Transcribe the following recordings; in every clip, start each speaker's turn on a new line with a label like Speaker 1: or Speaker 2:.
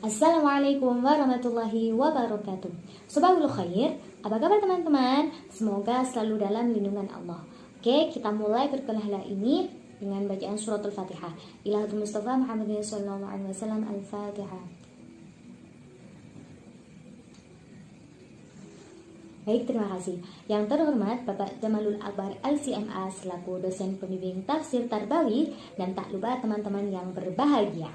Speaker 1: Assalamualaikum warahmatullahi wabarakatuh. Sobahul khair, apa kabar teman-teman? Semoga selalu dalam lindungan Allah. Oke, kita mulai berkenalan ini dengan bacaan suratul Fatihah. Ilahatul Mustafa Muhammadin sallallahu alaihi wasallam. Al-Fatihah. Baik, terima kasih. Yang terhormat Bapak Jamalul Akbar LCMA selaku dosen pembimbing tafsir Tarbawi, dan tak lupa teman-teman yang berbahagia.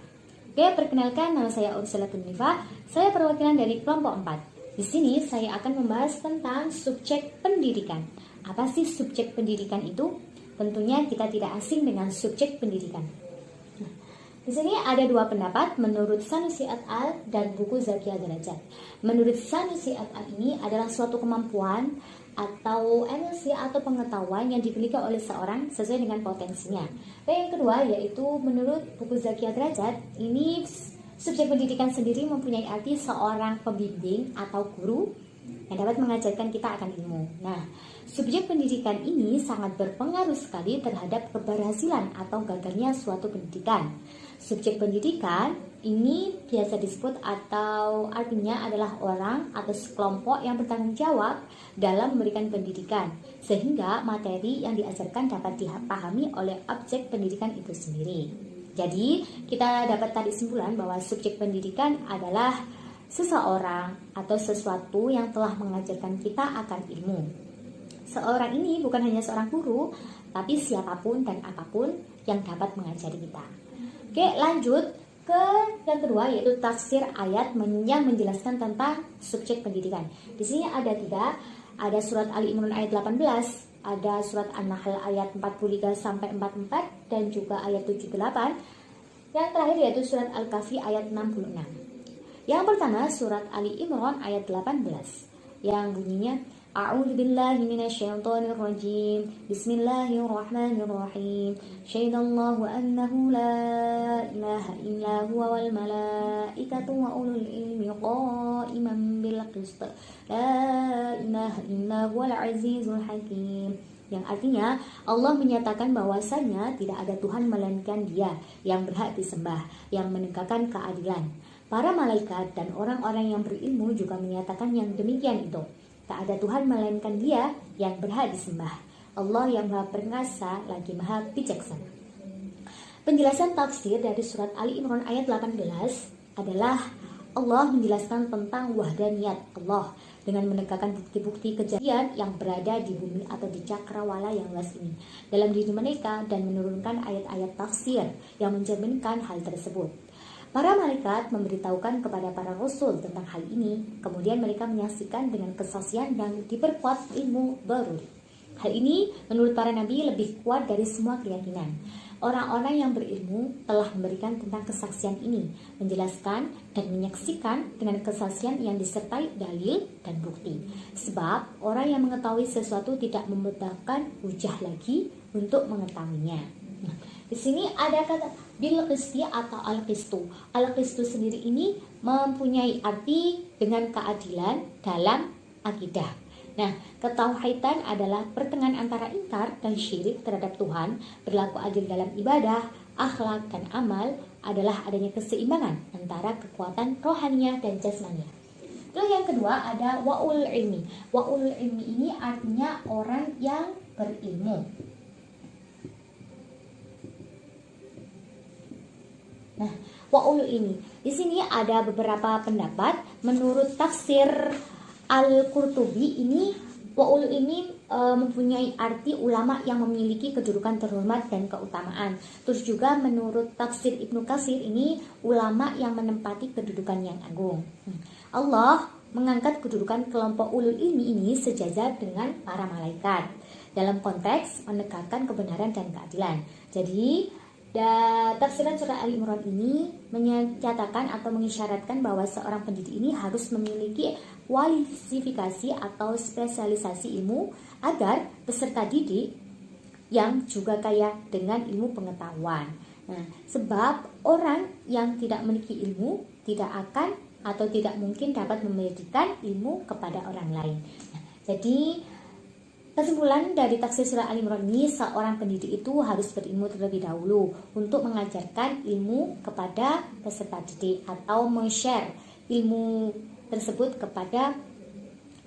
Speaker 1: Oke, perkenalkan, nama saya Ursula Tunnifa. Saya perwakilan dari kelompok 4. Di sini saya akan membahas tentang subjek pendidikan. Apa sih subjek pendidikan itu? Tentunya kita tidak asing dengan subjek pendidikan. Nah, di sini ada dua pendapat menurut Sanusi et al. Dan buku Zakia Derajat. Menurut Sanusi et al. Ini adalah suatu kemampuan atau emosi atau pengetahuan yang dimiliki oleh seorang sesuai dengan potensinya. Dan yang kedua yaitu menurut buku Zakia Derajat, ini subjek pendidikan sendiri mempunyai arti seorang pembimbing atau guru yang dapat mengajarkan kita akan ilmu. Nah, subjek pendidikan ini sangat berpengaruh sekali terhadap keberhasilan atau gagalnya suatu pendidikan. Subjek pendidikan ini biasa disebut atau artinya adalah orang atau sekelompok yang bertanggung jawab dalam memberikan pendidikan, sehingga materi yang diajarkan dapat dipahami oleh objek pendidikan itu sendiri. Jadi, kita dapat tarik kesimpulan bahwa subjek pendidikan adalah seseorang atau sesuatu yang telah mengajarkan kita akan ilmu. Seorang ini bukan hanya seorang guru, tapi siapapun dan apapun yang dapat mengajari kita. Oke, lanjut ke yang kedua yaitu tafsir ayat yang menjelaskan tentang subjek pendidikan. Di sini ada tiga, ada surat Ali Imran ayat 18, ada surat An-Nahl ayat 43 sampai 44 dan juga ayat 78. Yang terakhir yaitu surat Al-Kahfi ayat 66. Yang pertama surat Ali Imran ayat 18 yang bunyinya A'udzubillahi minasyaitonirrajim. Bismillahirrahmanirrahim. Syahidallahu annahu la ilaha illa huwa wal malaikatu wa ulul ilmi qa'iman bil qist. La ilaha illa huwal azizul hakim. Yang artinya Allah menyatakan bahwasanya tidak ada Tuhan melainkan Dia yang berhak disembah, yang menegakkan keadilan. Para malaikat dan orang-orang yang berilmu juga menyatakan yang demikian itu. Tak ada Tuhan melainkan Dia yang berhak disembah. Allah yang maha perkasa lagi maha bijaksana. Penjelasan tafsir dari surat Ali Imran ayat 18 adalah Allah menjelaskan tentang wahdaniyat Allah dengan menegakkan bukti-bukti kejadian yang berada di bumi atau di cakrawala yang luas ini dalam diri mereka dan menurunkan ayat-ayat tafsir yang mencerminkan hal tersebut. Para malaikat memberitahukan kepada para rasul tentang hal ini, kemudian mereka menyaksikan dengan kesaksian yang diperkuat ilmu baru. Hal ini menurut para nabi lebih kuat dari semua keyakinan. Orang-orang yang berilmu telah memberikan tentang kesaksian ini, menjelaskan dan menyaksikan dengan kesaksian yang disertai dalil dan bukti. Sebab orang yang mengetahui sesuatu tidak membutuhkan hujah lagi untuk mengetahuinya. Nah, di sini ada kata bil qisti atau al qistu. Al qistu sendiri ini mempunyai arti dengan keadilan dalam akidah. Nah, ketauhidan adalah pertengahan antara ingkar dan syirik terhadap Tuhan, berlaku adil dalam ibadah, akhlak dan amal adalah adanya keseimbangan antara kekuatan rohaniah dan jasmaniah. Lalu yang kedua ada wa'ul ilmi. Wa'ul ilmi ini artinya orang yang berilmu. Nah, wa'ul ini di sini ada beberapa pendapat. Menurut tafsir Al-Qurtubi ini wa'ul ini mempunyai arti ulama yang memiliki kedudukan terhormat dan keutamaan. Terus juga menurut tafsir Ibnu Katsir ini ulama yang menempati kedudukan yang agung. Allah mengangkat kedudukan kelompok ulul ilmi ini sejajar dengan para malaikat dalam konteks menegakkan kebenaran dan keadilan. Jadi tafsiran surah Ali Imran ini menyatakan atau mengisyaratkan bahwa seorang pendidik ini harus memiliki kualifikasi atau spesialisasi ilmu agar peserta didik yang juga kaya dengan ilmu pengetahuan. Nah, sebab orang yang tidak memiliki ilmu tidak akan atau tidak mungkin dapat memberikan ilmu kepada orang lain. Nah, jadi Kesimpulan dari tafsir surah Al-Imran ini, seorang pendidik itu harus berilmu terlebih dahulu untuk mengajarkan ilmu kepada peserta didik atau men-share ilmu tersebut kepada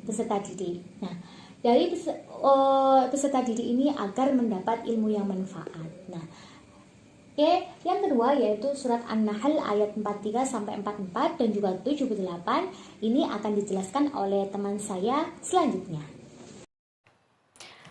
Speaker 1: peserta didik. Nah, dari peserta didik ini agar mendapat ilmu yang manfaat. Nah, oke, yang kedua yaitu surat An-Nahl ayat 43 sampai 44 dan juga 78. Ini akan dijelaskan oleh teman saya selanjutnya.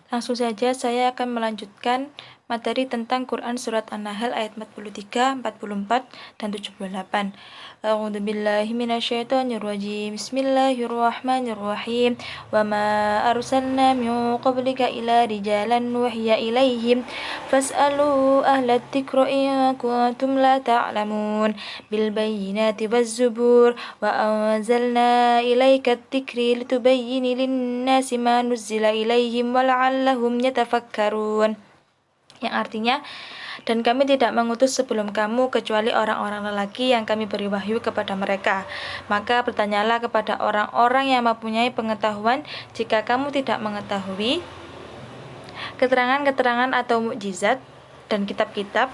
Speaker 2: Langsung saja saya akan melanjutkan materi tentang Quran Surat An-Nahl ayat 43, 44, dan 78. A'udzu billahi minasyaitonir rajim. Bismillahirrahmanirrahim. Wa ma arsalna min qablika illa rijalan nuhiya ilaihim fas'alu ahla dzikri in kuntum la ta'lamun bil bayyinati waz zubur wa anzalna ilaika dzikri litubayyana lin-nasi ma nuzzila ilaihim wa la'allahum yatafakkarun, yang artinya, dan kami tidak mengutus sebelum kamu kecuali orang-orang lelaki yang kami beri wahyu kepada mereka. Maka bertanyalah kepada orang-orang yang mempunyai pengetahuan jika kamu tidak mengetahui keterangan-keterangan atau mukjizat dan kitab-kitab,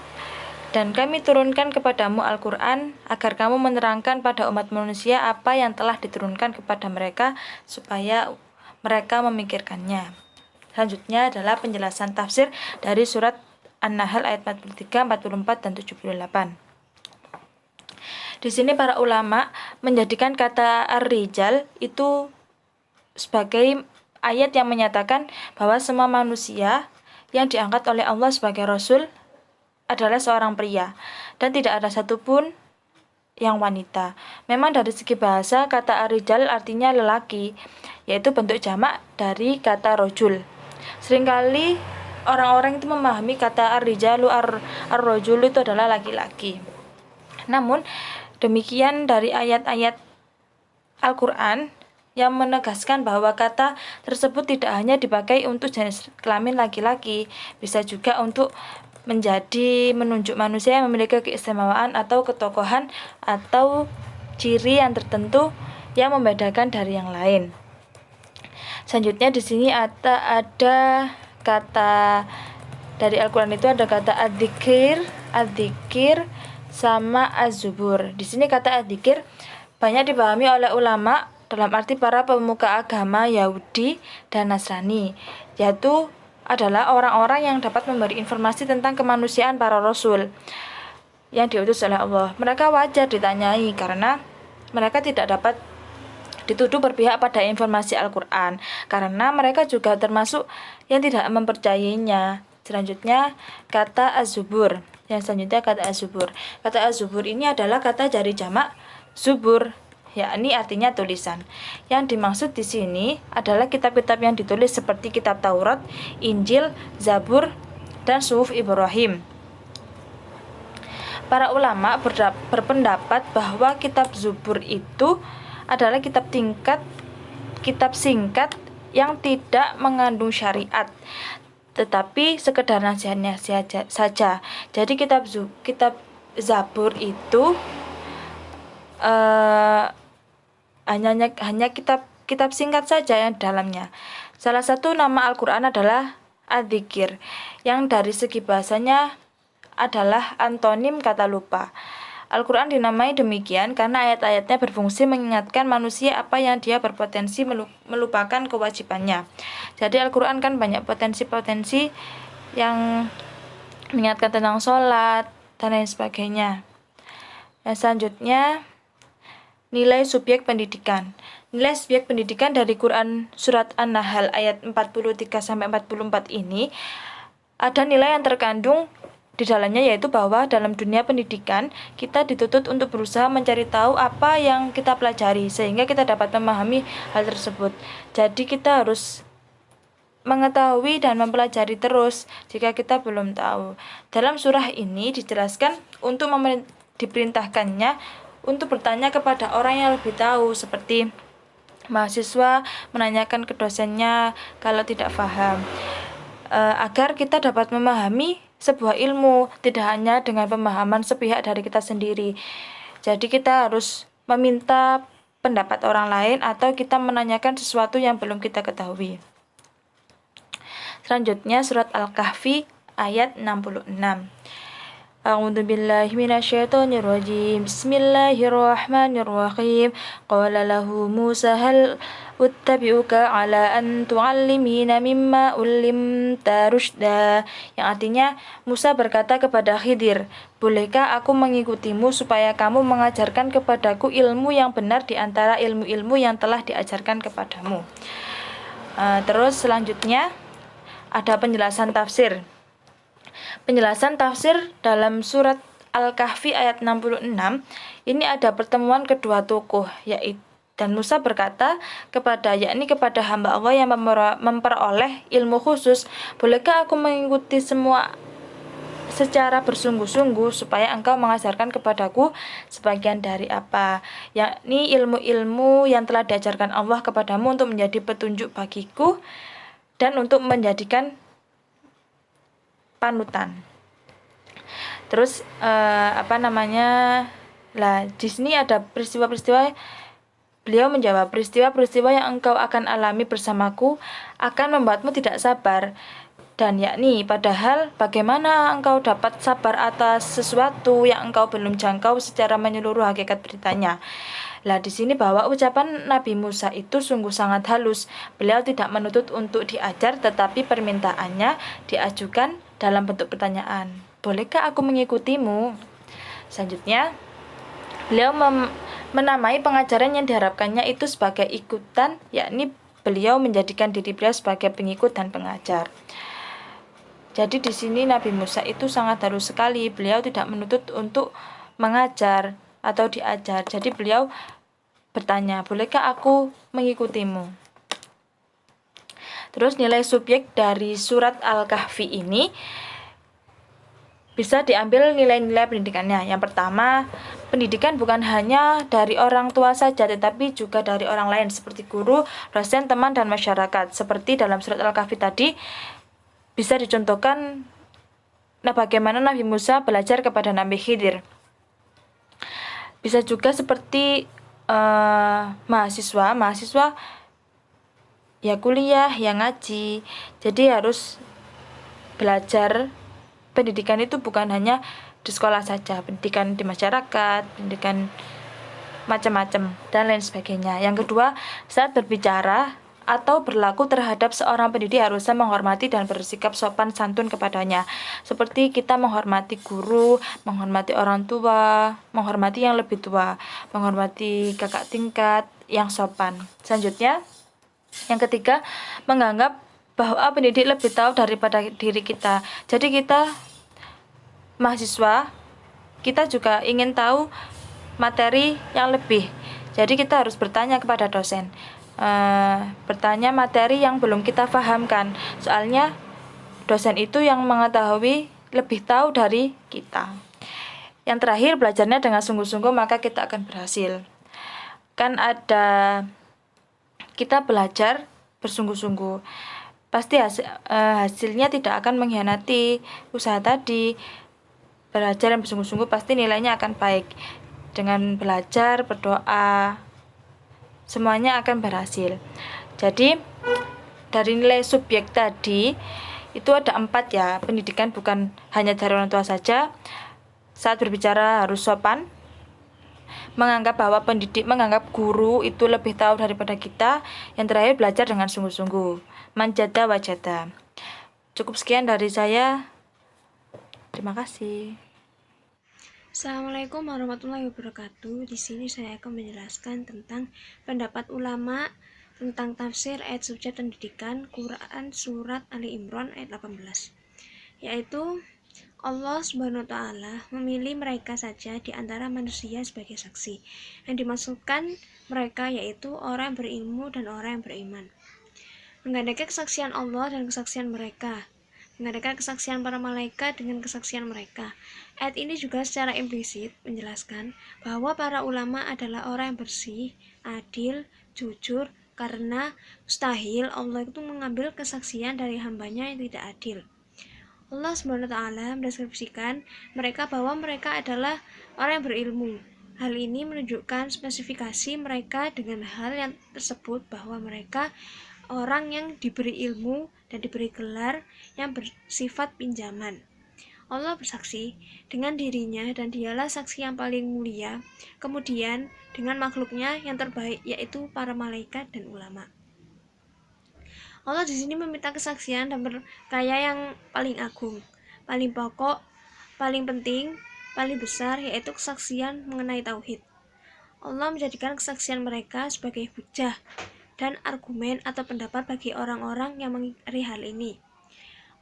Speaker 2: dan kami turunkan kepadamu Al-Quran agar kamu menerangkan pada umat manusia apa yang telah diturunkan kepada mereka supaya mereka memikirkannya. Selanjutnya adalah penjelasan tafsir dari surat An-Nahl ayat 43, 44, dan 78. Di sini para ulama menjadikan kata ar-rijal itu sebagai ayat yang menyatakan bahwa semua manusia yang diangkat oleh Allah sebagai rasul adalah seorang pria dan tidak ada satupun yang wanita. Memang dari segi bahasa kata ar-rijal artinya lelaki, yaitu bentuk jamak dari kata rojul. Seringkali orang-orang itu memahami kata ar-rijalu ar-rajulu itu adalah laki-laki. Namun demikian dari ayat-ayat Al-Quran yang menegaskan bahwa kata tersebut tidak hanya dipakai untuk jenis kelamin laki-laki, bisa juga untuk menunjuk manusia yang memiliki keistimewaan atau ketokohan atau ciri yang tertentu yang membedakan dari yang lain. Selanjutnya di sini ada kata dari Al-Quran itu ada kata adzikir sama az-zubur. Di sini kata adzikir banyak dipahami oleh ulama dalam arti para pemuka agama Yahudi dan Nasrani, yaitu adalah orang-orang yang dapat memberi informasi tentang kemanusiaan para rasul yang diutus oleh Allah. Mereka wajar ditanyai karena mereka tidak dapat dituduh berpihak pada informasi Al-Quran karena mereka juga termasuk yang tidak mempercayainya. Selanjutnya kata az-zubur. Yang selanjutnya kata az-zubur. Kata az-zubur ini adalah kata dari jamak zubur, yakni artinya tulisan. Yang dimaksud di sini adalah kitab-kitab yang ditulis seperti kitab Taurat, Injil, Zabur, dan Suhuf Ibrahim. Para ulama berpendapat bahwa kitab Zubur itu adalah kitab singkat yang tidak mengandung syariat, tetapi sekedar nasihatnya saja. Jadi kitab Zabur itu hanya kitab singkat saja yang dalamnya. Salah satu nama Al-Quran adalah Adzikir, yang dari segi bahasanya adalah antonim kata lupa. Al-Quran dinamai demikian karena ayat-ayatnya berfungsi mengingatkan manusia apa yang dia berpotensi melupakan kewajibannya. Jadi Al-Quran kan banyak potensi-potensi yang mengingatkan tentang sholat dan lain sebagainya. Dan selanjutnya nilai subjek pendidikan. Nilai subjek pendidikan dari Quran Surat An-Nahl ayat 43-44 ini ada nilai yang terkandung di dalamnya, yaitu bahwa dalam dunia pendidikan kita dituntut untuk berusaha mencari tahu apa yang kita pelajari sehingga kita dapat memahami hal tersebut. Jadi kita harus mengetahui dan mempelajari terus jika kita belum tahu. Dalam surah ini dijelaskan untuk diperintahkannya untuk bertanya kepada orang yang lebih tahu, seperti mahasiswa menanyakan ke dosennya kalau tidak paham, agar kita dapat memahami sebuah ilmu tidak hanya dengan pemahaman sepihak dari kita sendiri. Jadi kita harus meminta pendapat orang lain atau kita menanyakan sesuatu yang belum kita ketahui. Selanjutnya surat Al-Kahfi ayat 66. A'udzu billahi minasyaitonir rajim. Bismillahirrahmanirrahim. Qala lahu Musa hal uttabi'uka ala an tu'allimina mimma ullimta rusyda. Yang artinya Musa berkata kepada Khidir, "Bolehkah aku mengikutimu supaya kamu mengajarkan kepadaku ilmu yang benar di antara ilmu-ilmu yang telah diajarkan kepadamu." Terus selanjutnya ada penjelasan tafsir. Penjelasan tafsir dalam surat Al-Kahfi ayat 66, ini ada pertemuan kedua tokoh, yaitu dan Musa berkata kepada hamba Allah yang memperoleh ilmu khusus, "Bolehkah aku mengikuti semua secara bersungguh-sungguh supaya engkau mengajarkan kepadaku sebagian dari apa, yakni ilmu-ilmu yang telah diajarkan Allah kepadamu untuk menjadi petunjuk bagiku dan untuk menjadikan panutan." Terus di sini ada peristiwa-peristiwa. Beliau menjawab, "Peristiwa-peristiwa yang engkau akan alami bersamaku akan membuatmu tidak sabar." Dan yakni, padahal bagaimana engkau dapat sabar atas sesuatu yang engkau belum jangkau secara menyeluruh hakikat beritanya. Di sini bahwa ucapan Nabi Musa itu sungguh sangat halus. Beliau tidak menuntut untuk diajar, tetapi permintaannya diajukan dalam bentuk pertanyaan. "Bolehkah aku mengikutimu?" Selanjutnya, beliau menamai pengajaran yang diharapkannya itu sebagai ikutan, yakni beliau menjadikan diri beliau sebagai pengikut dan pengajar. Jadi di sini Nabi Musa itu sangat halus sekali. Beliau tidak menuntut untuk mengajar atau diajar. Jadi beliau bertanya, "Bolehkah aku mengikutimu?" Terus nilai subjek dari surat Al-Kahfi ini bisa diambil nilai-nilai pendidikannya. Yang pertama, pendidikan bukan hanya dari orang tua saja, tetapi juga dari orang lain seperti guru, dosen, teman, dan masyarakat. Seperti dalam surat Al-Kahfi tadi, bisa dicontohkan bagaimana Nabi Musa belajar kepada Nabi Khidir. Bisa juga seperti mahasiswa ya kuliah, ya ngaji. Jadi harus belajar. Pendidikan itu bukan hanya di sekolah saja, pendidikan di masyarakat, pendidikan macam-macam, dan lain sebagainya. Yang kedua, saat berbicara atau berlaku terhadap seorang pendidik harusnya menghormati dan bersikap sopan santun kepadanya. Seperti kita menghormati guru, menghormati orang tua, menghormati yang lebih tua, menghormati kakak tingkat yang sopan. Selanjutnya, yang ketiga, menganggap bahwa pendidik lebih tahu daripada diri kita. Jadi kita mahasiswa, kita juga ingin tahu materi yang lebih. Jadi kita harus bertanya kepada dosen, bertanya materi yang belum kita pahamkan. Soalnya dosen itu yang mengetahui lebih tahu dari kita. Yang terakhir, belajarnya dengan sungguh-sungguh maka kita akan berhasil. Kan ada kita belajar bersungguh-sungguh, pasti hasilnya tidak akan mengkhianati usaha tadi. Belajar yang bersungguh-sungguh pasti nilainya akan baik. Dengan belajar, berdoa, semuanya akan berhasil. Jadi dari nilai subjek tadi itu ada 4 ya. Pendidikan bukan hanya dari orang tua saja. Saat berbicara harus sopan, menganggap guru itu lebih tahu daripada kita. Yang terakhir, belajar dengan sungguh-sungguh. Manjada wajada. Cukup sekian dari saya. Terima kasih.
Speaker 3: Assalamualaikum warahmatullahi wabarakatuh. Di sini saya akan menjelaskan tentang pendapat ulama tentang tafsir ayat subjek pendidikan Quran surat Ali Imran ayat 18, yaitu Allah Subhanahu wa Ta'ala memilih mereka saja di antara manusia sebagai saksi. Yang dimaksudkan mereka yaitu orang yang berilmu dan orang yang beriman. Menggandakan kesaksian Allah dan kesaksian mereka, mengadakan kesaksian para malaikat dengan kesaksian mereka. Ayat ini juga secara implisit menjelaskan bahwa para ulama adalah orang yang bersih, adil, jujur, karena mustahil Allah itu mengambil kesaksian dari hambanya yang tidak adil. Allah SWT mendeskripsikan mereka bahwa mereka adalah orang yang berilmu. Hal ini menunjukkan spesifikasi mereka dengan hal yang tersebut bahwa mereka orang yang diberi ilmu dan diberi gelar yang bersifat pinjaman. Allah bersaksi dengan dirinya dan dialah saksi yang paling mulia, kemudian dengan makhluknya yang terbaik yaitu para malaikat dan ulama. Allah di sini meminta kesaksian dan berkaya yang paling agung, paling pokok, paling penting, paling besar, yaitu kesaksian mengenai tauhid. Allah menjadikan kesaksian mereka sebagai hujah dan argumen atau pendapat bagi orang-orang yang mengingkari hal ini.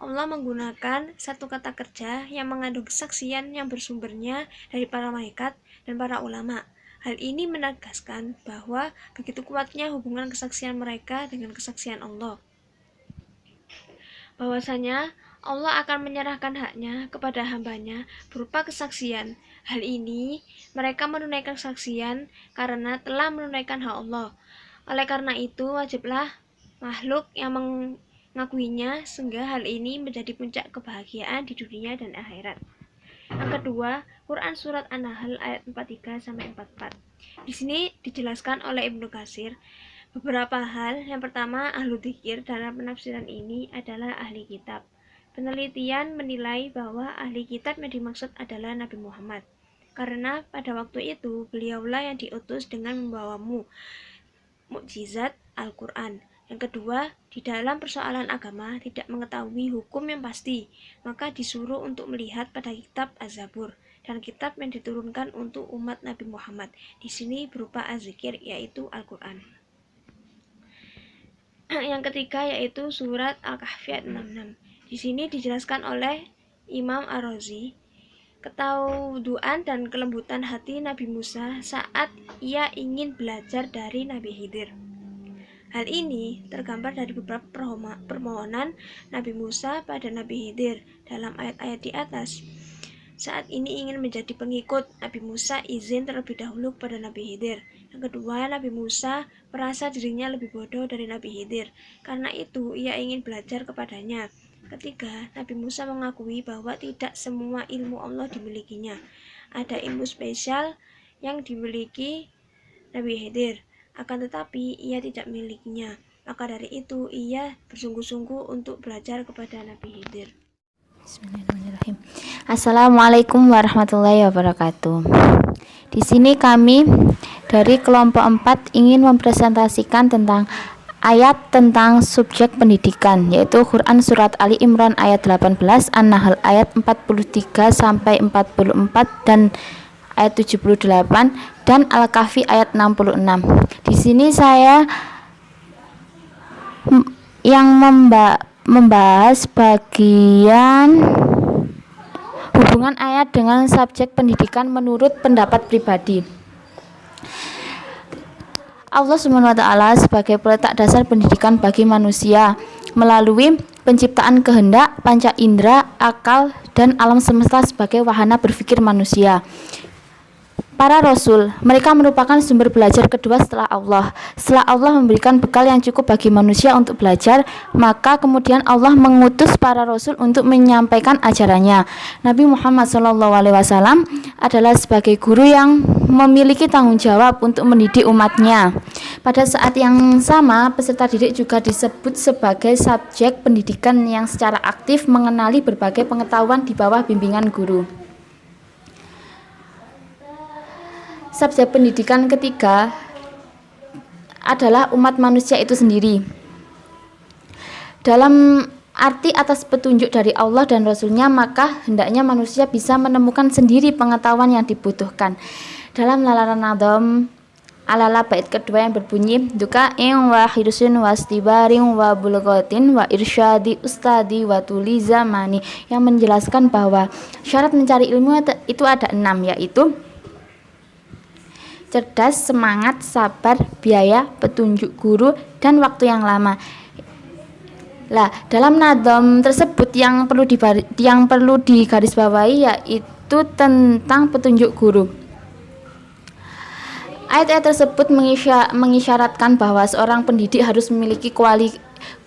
Speaker 3: Allah menggunakan satu kata kerja yang mengandung kesaksian yang bersumbernya dari para malaikat dan para ulama. Hal ini menegaskan bahwa begitu kuatnya hubungan kesaksian mereka dengan kesaksian Allah, bahwasanya Allah akan menyerahkan haknya kepada hambanya berupa kesaksian. Hal ini mereka menunaikan kesaksian karena telah menunaikan hak Allah. Oleh karena itu wajiblah makhluk yang mengakuinya, sehingga hal ini menjadi puncak kebahagiaan di dunia dan akhirat. Yang kedua, Quran surat An-Nahl ayat 43-44. Di sini dijelaskan oleh Ibnu Katsir beberapa hal. Yang pertama, ahlu dzikir dalam penafsiran ini adalah ahli kitab. Penelitian menilai bahwa ahli kitab yang dimaksud adalah Nabi Muhammad, karena pada waktu itu beliaulah yang diutus dengan membawa mukjizat Al-Quran. Yang kedua, di dalam persoalan agama tidak mengetahui hukum yang pasti, maka disuruh untuk melihat pada kitab Az-Zabur dan kitab yang diturunkan untuk umat Nabi Muhammad. Di sini berupa az-zikir, yaitu Al-Quran. Yang ketiga yaitu surat Al-Kahfi ayat 66. Di sini dijelaskan oleh Imam Ar-Razi ketauduan dan kelembutan hati Nabi Musa saat ia ingin belajar dari Nabi Khidir. Hal ini tergambar dari beberapa permohonan Nabi Musa pada Nabi Khidir dalam ayat-ayat di atas. Saat ini ingin menjadi pengikut, Nabi Musa izin terlebih dahulu kepada Nabi Khidir. Yang kedua, Nabi Musa merasa dirinya lebih bodoh dari Nabi Khidir. Karena itu, ia ingin belajar kepadanya. Ketiga, Nabi Musa mengakui bahwa tidak semua ilmu Allah dimilikinya. Ada ilmu spesial yang dimiliki Nabi Khidir, akan tetapi ia tidak memilikinya. Maka dari itu, ia bersungguh-sungguh untuk belajar kepada Nabi Khidir.
Speaker 1: Bismillahirrahmanirrahim. Assalamualaikum warahmatullahi wabarakatuh. Di sini kami dari kelompok 4 ingin mempresentasikan tentang ayat tentang subjek pendidikan, yaitu Quran surat Ali Imran ayat 18, An-Nahl ayat 43 sampai 44 dan ayat 78 dan Al-Kahfi ayat 66. Di sini saya yang membahas bagian hubungan ayat dengan subjek pendidikan menurut pendapat pribadi. Allah SWT sebagai peletak dasar pendidikan bagi manusia melalui penciptaan kehendak, panca indera, akal, dan alam semesta sebagai wahana berpikir manusia. Para Rasul, mereka merupakan sumber belajar kedua setelah Allah. Setelah Allah memberikan bekal yang cukup bagi manusia untuk belajar, maka kemudian Allah mengutus para Rasul untuk menyampaikan ajarannya. Nabi Muhammad SAW adalah sebagai guru yang memiliki tanggung jawab untuk mendidik umatnya. Pada saat yang sama, peserta didik juga disebut sebagai subjek pendidikan yang secara aktif mengenali berbagai pengetahuan di bawah bimbingan guru. Subjek pendidikan ketiga adalah umat manusia itu sendiri. Dalam arti atas petunjuk dari Allah dan Rasulnya, maka hendaknya manusia bisa menemukan sendiri pengetahuan yang dibutuhkan. Dalam lalaran nadom alala bait kedua yang berbunyi dukain wa hirsun wa stibarin wa bulgotin wa irsyadi ustadi wa tuli zamani, yang menjelaskan bahwa syarat mencari ilmu itu ada 6, yaitu cerdas, semangat, sabar, biaya, petunjuk guru, dan waktu yang lama. Lah, dalam nadom tersebut yang perlu digarisbawahi yaitu tentang petunjuk guru. Ayat-ayat tersebut mengisyaratkan bahwa seorang pendidik harus memiliki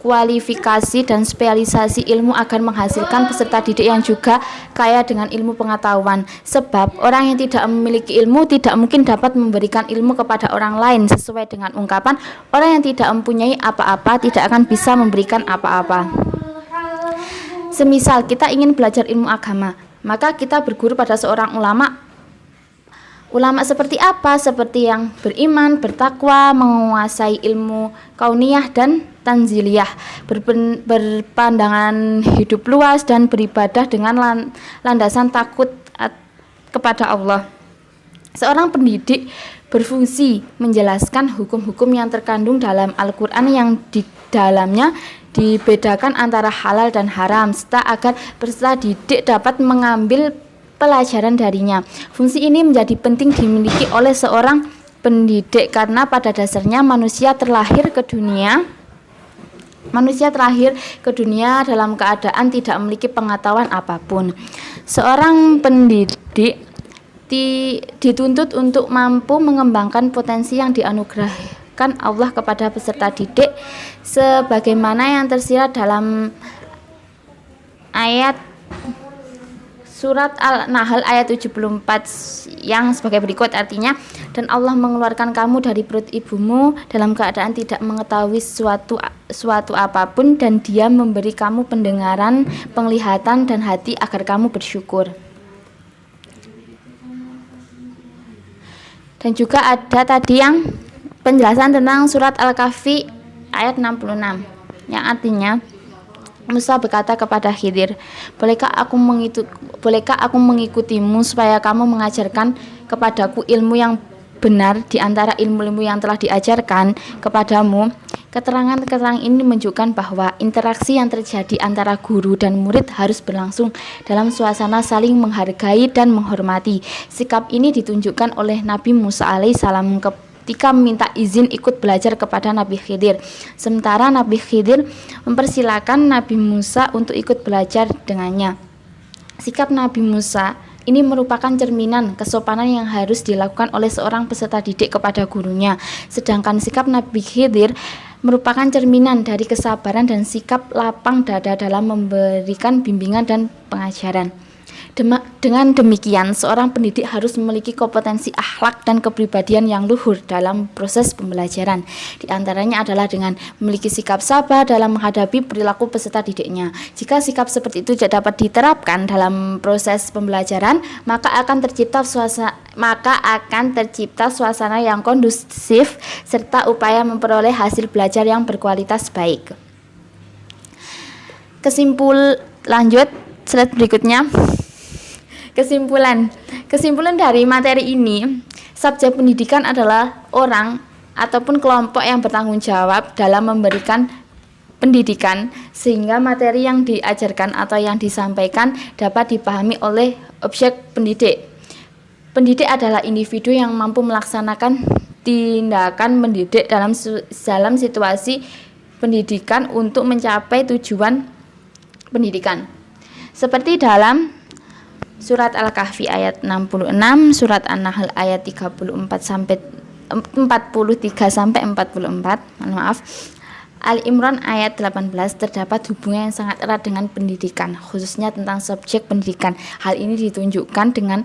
Speaker 4: kualifikasi dan spesialisasi ilmu agar menghasilkan peserta didik yang juga kaya dengan ilmu pengetahuan. Sebab orang yang tidak memiliki ilmu tidak mungkin dapat memberikan ilmu kepada orang lain. Sesuai dengan ungkapan, orang yang tidak mempunyai apa-apa tidak akan bisa memberikan apa-apa. Semisal kita ingin belajar ilmu agama, maka kita berguru pada seorang ulama. Ulama seperti apa? Seperti yang beriman, bertakwa, menguasai ilmu kauniyah dan tanziliyah, berpandangan hidup luas dan beribadah dengan landasan takut kepada Allah. Seorang pendidik berfungsi menjelaskan hukum-hukum yang terkandung dalam Al-Quran yang di dalamnya dibedakan antara halal dan haram, serta agar peserta didik dapat mengambil pelajaran darinya. Fungsi ini menjadi penting dimiliki oleh seorang pendidik karena pada dasarnya manusia terlahir ke dunia dalam keadaan tidak memiliki pengetahuan apapun. Seorang pendidik dituntut untuk mampu mengembangkan potensi yang dianugerahkan Allah kepada peserta didik sebagaimana yang tersirat dalam ayat Surat Al-Nahl ayat 74 yang sebagai berikut, artinya, dan Allah mengeluarkan kamu dari perut ibumu dalam keadaan tidak mengetahui suatu apapun, dan Dia memberi kamu pendengaran, penglihatan, dan hati agar kamu bersyukur. Dan juga ada tadi yang penjelasan tentang surat Al-Kahfi ayat 66 yang artinya, Musa berkata kepada Khidir, bolehkah aku mengikutimu supaya kamu mengajarkan kepadaku ilmu yang benar di antara ilmu-ilmu yang telah diajarkan kepadamu? Keterangan-keterangan ini menunjukkan bahwa interaksi yang terjadi antara guru dan murid harus berlangsung dalam suasana saling menghargai dan menghormati. Sikap ini ditunjukkan oleh Nabi Musa alaihissalam ketika meminta izin ikut belajar kepada Nabi Khidir. Sementara Nabi Khidir mempersilakan Nabi Musa untuk ikut belajar dengannya. Sikap Nabi Musa ini merupakan cerminan kesopanan yang harus dilakukan oleh seorang peserta didik kepada gurunya. Sedangkan sikap Nabi Khidir merupakan cerminan dari kesabaran dan sikap lapang dada dalam memberikan bimbingan dan pengajaran. Dengan demikian, seorang pendidik harus memiliki kompetensi akhlak dan kepribadian yang luhur dalam proses pembelajaran. Di antaranya adalah dengan memiliki sikap sabar dalam menghadapi perilaku peserta didiknya. Jika sikap seperti itu tidak dapat diterapkan dalam proses pembelajaran, maka akan tercipta suasana yang kondusif serta upaya memperoleh hasil belajar yang berkualitas baik. Lanjut slide berikutnya. Kesimpulan dari materi ini, subjek pendidikan adalah orang ataupun kelompok yang bertanggung jawab dalam memberikan pendidikan sehingga materi yang diajarkan atau yang disampaikan dapat dipahami oleh objek pendidik. Pendidik adalah individu yang mampu melaksanakan tindakan mendidik dalam situasi pendidikan untuk mencapai tujuan pendidikan. Seperti dalam Surat Al-Kahfi ayat 66, Surat An-Nahl ayat 43 sampai 44, Al-Imran ayat 18 terdapat hubungan yang sangat erat dengan pendidikan, khususnya tentang subjek pendidikan. Hal ini ditunjukkan dengan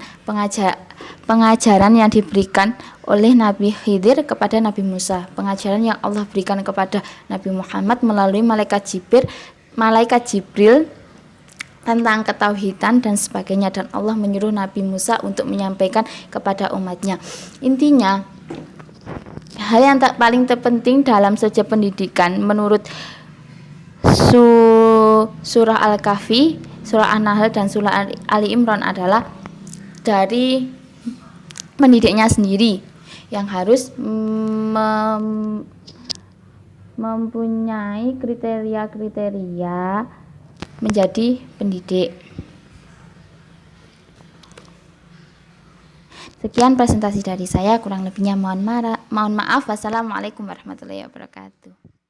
Speaker 4: pengajaran yang diberikan oleh Nabi Khidir kepada Nabi Musa, pengajaran yang Allah berikan kepada Nabi Muhammad melalui malaikat Jibril tentang ketauhidan dan sebagainya, dan Allah menyuruh Nabi Musa untuk menyampaikan kepada umatnya. Intinya, hal yang paling terpenting dalam subjek pendidikan menurut surah Al-Kahfi, surah An-Nahl, dan surah Ali Imran adalah dari pendidiknya sendiri yang harus mempunyai kriteria-kriteria menjadi pendidik. Sekian presentasi dari saya, kurang lebihnya mohon maaf. Wassalamualaikum warahmatullahi wabarakatuh.